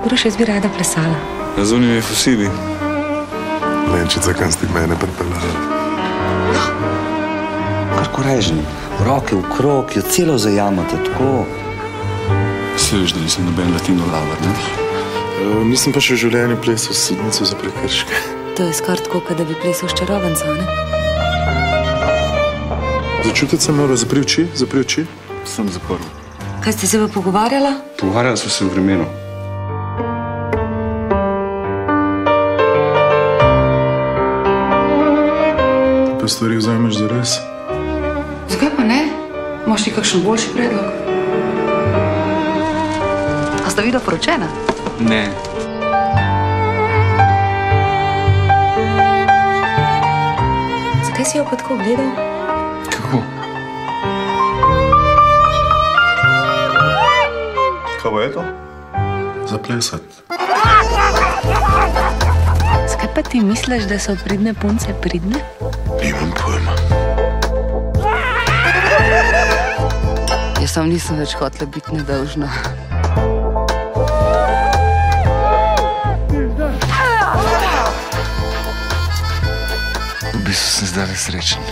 Uroš, jaz bi rada plesala. Razumljivi fosili. Lenčica, kam ste mene pripeljali? Kar korežni. Roke v krog, jo celo zajamate, tako. Vse veš, da nisem noben latino lavar, ne? Nisem pa še v življenju plesal s sodnico za prekrške. To je skoraj tako, kot da bi plesal s čarovanca, ne? Začutiti sem moral, zapri oči. Sem zaprl. Kaj ste se pa pogovarjala? Pogovarjali smo se v vremenu. Pa stvari vzameš za res. Zakaj pa ne? Imaš ti kakšen boljši predlog? A sta vidva poročena? Ne. Zakaj si jo pa tako gledal? Kako? Kaj bo je to? Zaplesati. Zakaj pa ti misliš, da so pridne punce pridne? Nimam pojma. Jaz sam nisem več hotela biti nedolžna. V bistvu sem zdaj srečen.